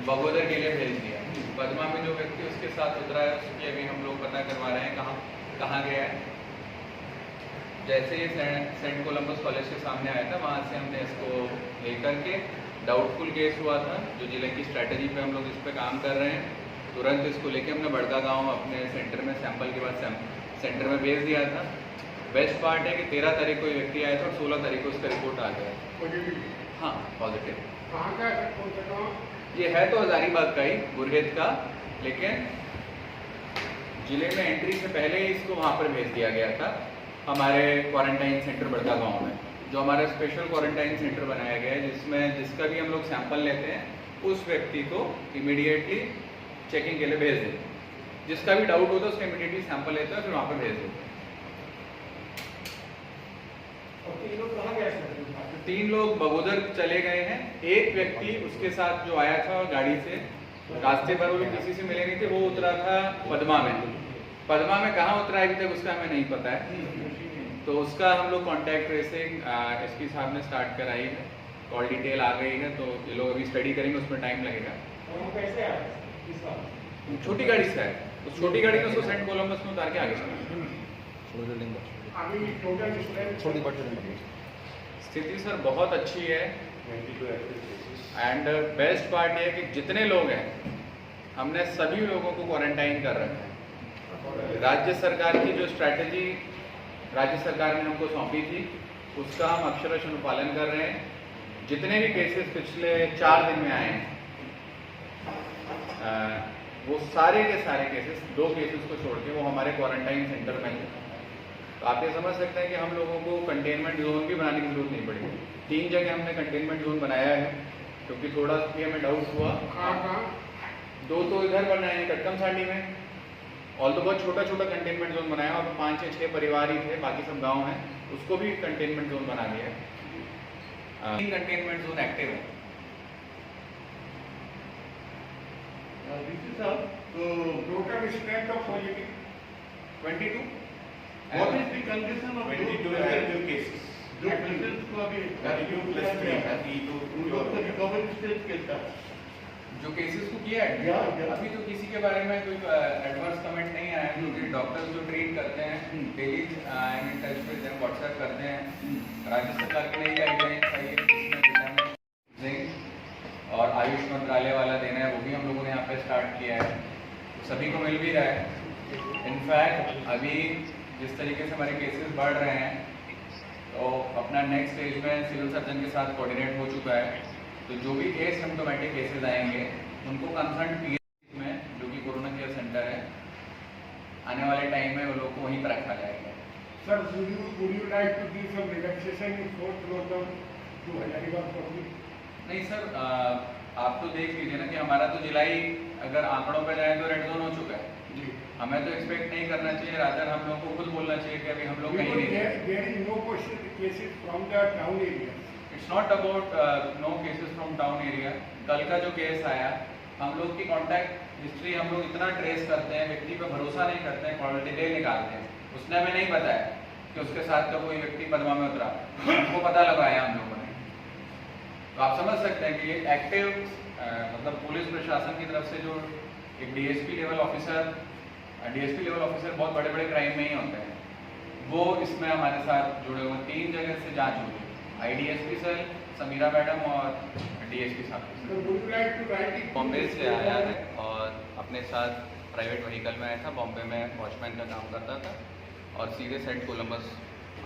बगोदर के लिए भेज दिया। पदमा में जो व्यक्ति उसके साथ उतरा है उसकी अभी हम लोग पता करवा रहे हैं कहाँ गया है। जैसे ही सेंट कोलंबस कॉलेज के सामने आया था वहाँ से हमने इसको लेकर के, डाउटफुल केस हुआ था जो जिले की स्ट्रैटेजी पे हम लोग इस पर काम कर रहे हैं, तुरंत इसको लेके हमने बड़का गांव अपने सेंटर में सैंपल के बाद सेंटर में भेज दिया था। बेस्ट पार्ट है कि 13 तारीख को व्यक्ति आया था और 16 तारीख को उसका रिपोर्ट आ गया। हाँ पॉजिटिव। कहाँ का कौन सा गाँव? ये है तो हजारीबाग का ही, गुरहेत का, लेकिन जिले में एंट्री से पहले ही इसको वहाँ पर भेज दिया गया था हमारे क्वारंटाइन सेंटर बड़का गांव में, जो हमारा स्पेशल क्वारंटाइन सेंटर बनाया गया है, जिसका भी हम लोग सैंपल लेते हैं उस व्यक्ति को इमीडिएटली चेकिंग के लिए भेज देते हैं। जिसका भी डाउट होता है उसका इमीडिएटली सैंपल लेते हैं फिर वहाँ पर भेज देते हैं। और 3 लोग कहाँ गए? 3 लोग बगोदर चले गए हैं। एक व्यक्ति उसके साथ जो आया था गाड़ी से, रास्ते पर वो किसी से मिले नहीं थे, वो उतरा था पदमा में। पदमा में कहाँ उतरा है अभी तक उसका हमें नहीं पता है, तो उसका हम लोग कॉन्टैक्ट ट्रेसिंग एसपी साहब ने स्टार्ट कराई है, कॉल डिटेल आ गई है, तो ये लोग अभी स्टडी करेंगे, उसमें टाइम लगेगा। कैसे आए? छोटी गाड़ी से है, तो छोटी गाड़ी में उसको सेंट कोलंबस में उतार के आगे चला। अभी टोटल स्थिति सर बहुत अच्छी है एंड बेस्ट पार्ट ये है कि जितने लोग हैं हमने सभी लोगों को क्वारंटाइन कर रखा है। राज्य सरकार की जो स्ट्रैटेजी राज्य सरकार ने हमको सौंपी थी उसका हम अक्षरशः अनुपालन कर रहे हैं। जितने भी केसेस पिछले 4 दिन में आए हैं वो सारे के सारे केसेस, 2 केसेस को छोड़ के, वो हमारे क्वारंटाइन सेंटर में हैं। तो आप ये समझ सकते हैं कि हम लोगों को कंटेनमेंट जोन भी बनाने की जरूरत नहीं पड़ेगी। 3 जगह हमने कंटेनमेंट जोन बनाया है क्योंकि थोड़ा भी हमें डाउट हुआ। कहाँ? 2 तो इधर बनाए हैं कटकम सांडी में, और तो बहुत छोटा छोटा कंटेनमेंट जोन बनाया, और 5 या 6 परिवार ही थे, बाकी सब गांव हैं, उसको भी कंटेनमेंट जोन बना दिया है। 3 कंटेनमेंट जोन एक्टिव है। तो total strength of positive 22। What is the condition of 22 active cases? जो पेशेंट्स को अभी तो रिकवरी स्टेज कैसा है? जो केसेस को किया है अभी तो किसी के बारे में कोई एडवर्स कमेंट नहीं आया, क्योंकि डॉक्टर्स जो ट्रीट करते हैं daily I am in touch with them, WhatsApp करते हैं। राज्य सरकार की नई गाइडलाइंस आई है जिसमें जिंक और आयुष मंत्रालय वाला देना है, वो भी हम लोगों ने यहाँ पे स्टार्ट किया है, तो सभी को मिल भी रहा है। इनफैक्ट अभी जिस तरीके से हमारे केसेस बढ़ रहे हैं तो अपना नेक्स्ट स्टेज में सिविल सर्जन के साथ कोऑर्डिनेट हो चुका है, तो जो भी एसिम्प्टोमेटिक केसेस आएंगे उनको कंसर्न पीएच में, जो कि कोरोना केयर सेंटर है, आने वाले टाइम में वो लोग को वहीं पर रखा जाएगा। Sir, would you like to give some relaxation in 4th lockdown to Hyderabad public? नहीं सर, आप तो देख लीजिए ना कि हमारा तो जुलाई अगर आंकड़ों पर जाए तो रेड जोन हो चुका है। हमें तो एक्सपेक्ट नहीं करना चाहिए, रादर हम लोग को खुद बोलना चाहिए कि अभी हम लोग कहीं नहीं हैं। There is no cases from the town area. It's not about no cases from town area. कल का जो केस आया, हम लोग की कॉन्टैक्ट हिस्ट्री हम लोग इतना ट्रेस करते हैं, व्यक्ति पर भरोसा नहीं करते हैं, क्वालिटी डिटेल निकालते हैं। उसने हमें नहीं बताया कि उसके साथ का कोई व्यक्ति पदमा में उतरा, हमको पता लगाया हम लोगों ने। तो आप समझ सकते हैं कि एक्टिव मतलब पुलिस प्रशासन की तरफ से जो एक डीएसपी लेवल ऑफिसर बहुत बड़े बड़े क्राइम में ही होते हैं, वो इसमें हमारे साथ जुड़े हुए। 3 जगह से जांच हुई, आईडीएसपी सर, समीरा मैडम और डीएसपी साहब। बॉम्बे से आया है और अपने साथ प्राइवेट व्हीकल में आया था। बॉम्बे में वॉचमैन का काम करता था और सीधे सेंट कोलंबस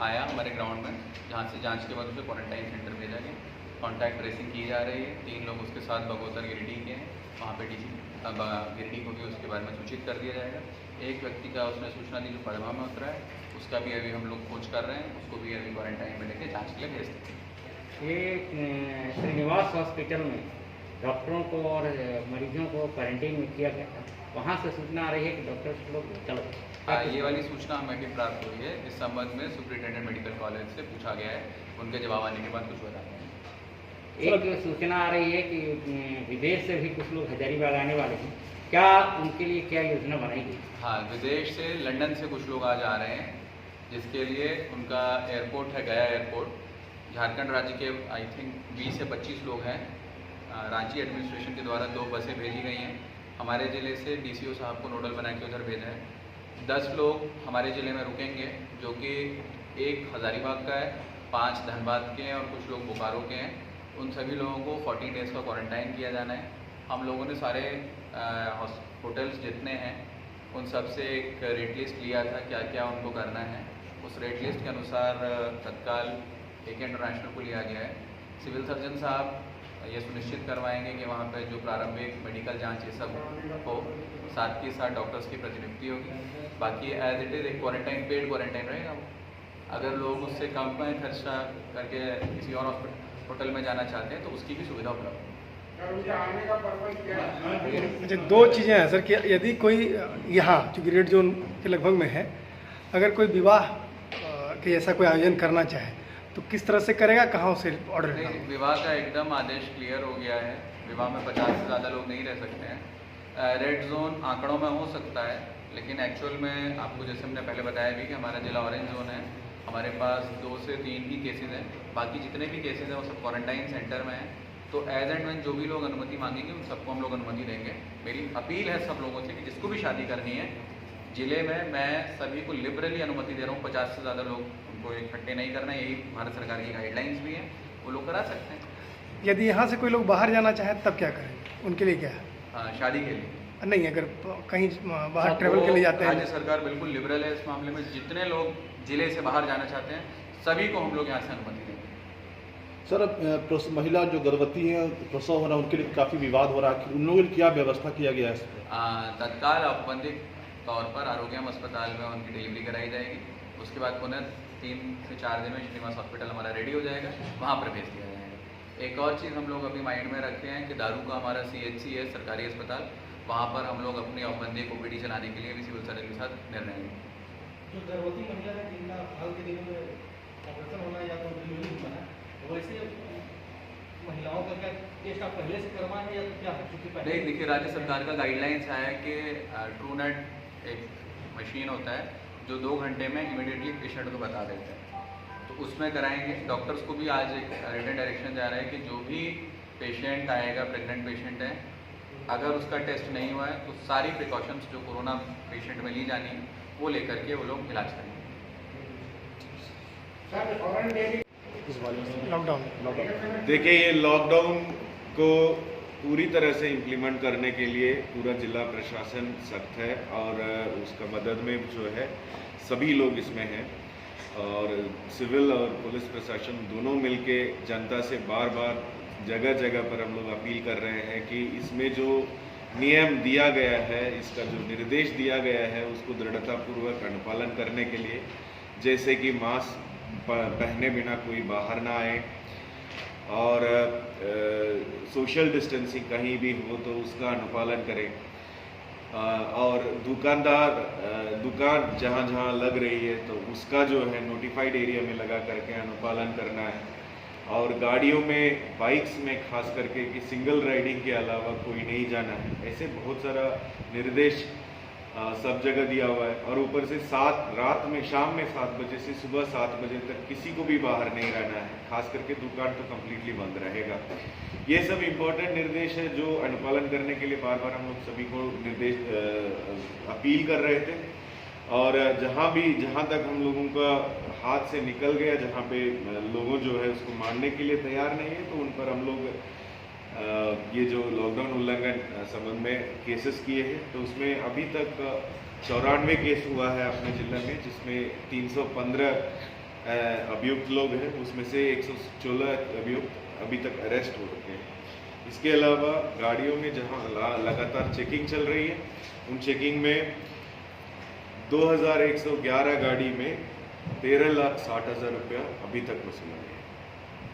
आया हमारे ग्राउंड में, जहाँ से जांच के बाद उसे क्वारंटाइन सेंटर भेजा गया। कॉन्टैक्ट ट्रेसिंग की जा रही है। 3 लोग उसके साथ बगोदर गिरिडीह के हैं, वहाँ पे डीसी गिरिडीह को भी उसके बारे में सूचित कर दिया जाएगा। एक व्यक्ति का उसने सूचना दी जो पदमा में उतरा है, उसका भी अभी हम लोग खोज कर रहे हैं, उसको भी अभी क्वारंटाइन में लेके जांच के लिए भेज देते हैं। ये श्रीनिवास हॉस्पिटल में डॉक्टरों को और मरीजों को क्वारंटीन में किया गया था, वहाँ से सूचना आ रही है कि डॉक्टर्स लोग चलो। ये वाली सूचना हमें भी प्राप्त हुई है। इस संबंध में सुप्रिंटेंडेंट मेडिकल कॉलेज से पूछा गया है, उनके जवाब आने के बाद कुछ बताते हैं। एक सूचना आ रही है कि विदेश से भी कुछ लोग हजारीबाग आने वाले हैं, क्या उनके लिए क्या योजना बनाई गई? हाँ, विदेश से, लंदन से कुछ लोग आज आ रहे हैं, जिसके लिए उनका एयरपोर्ट है गया एयरपोर्ट। झारखंड राज्य के आई थिंक 20 से 25 लोग हैं रांची एडमिनिस्ट्रेशन के द्वारा 2 बसें भेजी गई हैं। हमारे ज़िले से डीसीओ साहब को नोडल बना के उधर भेजा है। 10 लोग हमारे ज़िले में रुकेंगे, जो कि 1 हज़ारीबाग का है, 5 धनबाद के हैं और कुछ लोग बोकारो के हैं। उन सभी लोगों को 14 डेज़ का क्वारंटाइन किया जाना है। हम लोगों ने सारे होटल्स जितने हैं उन सब से एक रेट लिस्ट लिया था, क्या क्या उनको करना है। उस रेट लिस्ट के अनुसार तत्काल AK इंटरनेशनल को लिया गया है। सिविल सर्जन साहब ये सुनिश्चित करवाएंगे कि वहाँ पे जो प्रारंभिक मेडिकल जांच ये सब हो, साथ के साथ डॉक्टर्स की प्रतिनियुक्ति होगी। बाकी एज इट इज़ एक क्वारंटाइन, पेड क्वारंटाइन रहेगा वो। अगर लोग उससे कम में खर्चा करके किसी और होटल में जाना चाहते हैं तो उसकी भी सुविधा उपलब्ध है। और उनके आने का पर्पज क्या है? अच्छा, 2 चीज़ें हैं सर कि यदि कोई यहाँ चूँकि रेड जोन के लगभग में है, अगर कोई विवाह के ऐसा कोई आयोजन करना चाहे तो किस तरह से करेगा, कहाँ उसे ऑर्डर नहीं, देगा? विवाह का एकदम आदेश क्लियर हो गया है। विवाह में 50 से ज़्यादा लोग नहीं रह सकते हैं। रेड जोन आंकड़ों में हो सकता है, लेकिन एक्चुअल में आपको जैसे हमने पहले बताया भी कि हमारा ज़िला ऑरेंज जोन है। हमारे पास 2 से 3 ही केसेज हैं, बाकी जितने भी केसेज हैं वो सब क्वारंटाइन सेंटर में हैं। तो एज एंड व्हेन जो भी लोग अनुमति मांगेंगे उन सबको हम लोग अनुमति देंगे। मेरी अपील है सब लोगों से कि जिसको भी शादी करनी है ज़िले में, मैं सभी को लिबरली अनुमति दे रहा हूँ। 50 से ज़्यादा लोग उनको इकट्ठे नहीं करना, यही भारत सरकार की गाइडलाइंस भी हैं, वो लोग करा सकते हैं। यदि यहाँ से कोई लोग बाहर जाना चाहे तब क्या करेंगे, उनके लिए क्या है? हाँ, शादी के लिए नहीं, अगर कहीं बाहर ट्रेवल के लिए जाते हैं, राज्य सरकार बिल्कुल लिबरल है इस मामले में। जितने लोग ज़िले से बाहर जाना चाहते हैं सभी को हम लोग यहाँ से अनुमति देंगे। सर, अब महिला जो गर्भवती हैं, प्रसव हो रहा है, उनके लिए काफ़ी विवाद हो रहा है, उन लोगों के लिए क्या व्यवस्था किया गया है? तत्काल औपबंधिक तौर पर आरोग्यम अस्पताल में उनकी डिलीवरी कराई जाएगी। उसके बाद पुनः 3 से 4 दिन में श्रीनिवास हॉस्पिटल हमारा रेडी हो जाएगा, वहाँ पर भेज दिया जाएगा। एक और चीज़ हम लोग अभी माइंड में रखते हैं कि दारू का हमारा CHC है, सरकारी अस्पताल, वहाँ पर हम लोग अपनी औपबंधिक OPD चलाने के लिए भी सिविल सर्जन के साथ निर्णय लेंगे। जो गर्भवती महिला है जिनका हाल के दिनों में ऑपरेशन होना है या तो डिलीवरी होना है, वैसे महिलाओं का क्या टेस्ट आप पहले से करवाएं या तो क्या है? नहीं, देखिए राज्य सरकार का गाइडलाइंस है कि TrueNet एक मशीन होता है जो 2 घंटे में इमीडिएटली पेशेंट को बता देते हैं, तो उसमें कराएंगे। डॉक्टर्स को भी आज एक रिटन डायरेक्शन जा रहा है कि जो भी पेशेंट आएगा, प्रेग्नेंट पेशेंट है, अगर उसका टेस्ट नहीं हुआ है तो सारी प्रिकॉशंस जो कोरोना पेशेंट में ली जानी वो लेकर के वो लोग इलाज करेंगे। सर, क्वारंटाइन लॉकडाउन देखिए, ये लॉकडाउन को पूरी तरह से इम्प्लीमेंट करने के लिए पूरा जिला प्रशासन सख्त है और उसका मदद में जो है सभी लोग इसमें हैं और सिविल और पुलिस प्रशासन दोनों मिलके जनता से बार बार जगह जगह पर हम लोग अपील कर रहे हैं कि इसमें जो नियम दिया गया है, इसका जो निर्देश दिया गया है, उसको दृढ़तापूर्वक अनुपालन करने के लिए, जैसे कि मास्क पहने बिना कोई बाहर ना आए और सोशल डिस्टेंसिंग कहीं भी हो तो उसका अनुपालन करें और दुकान जहाँ जहाँ लग रही है तो उसका जो है नोटिफाइड एरिया में लगा करके अनुपालन करना है और गाड़ियों में, बाइक्स में खास करके कि सिंगल राइडिंग के अलावा कोई नहीं जाना है। ऐसे बहुत सारा निर्देश सब जगह दिया हुआ है और ऊपर से रात में, शाम में 7 बजे से सुबह 7 बजे तक किसी को भी बाहर नहीं रहना है, खास करके दुकान तो कम्प्लीटली बंद रहेगा। ये सब इम्पोर्टेंट निर्देश है जो अनुपालन करने के लिए बार बार हम लोग सभी को अपील कर रहे थे और जहाँ तक हम लोगों का हाथ से निकल गया, जहाँ पे लोगों जो है उसको मानने के लिए तैयार नहीं है, तो उन पर हम लोग ये जो लॉकडाउन उल्लंघन संबंध में केसेस किए हैं, तो उसमें अभी तक 94 केस हुआ है अपने जिले में, जिसमें 315 अभियुक्त लोग हैं, उसमें से 116 अभियुक्त अभी तक अरेस्ट हो चुके हैं। इसके अलावा गाड़ियों में जहां लगातार चेकिंग चल रही है, उन चेकिंग में 2111 गाड़ी में 13,60,000 रुपया अभी तक वसूला गया।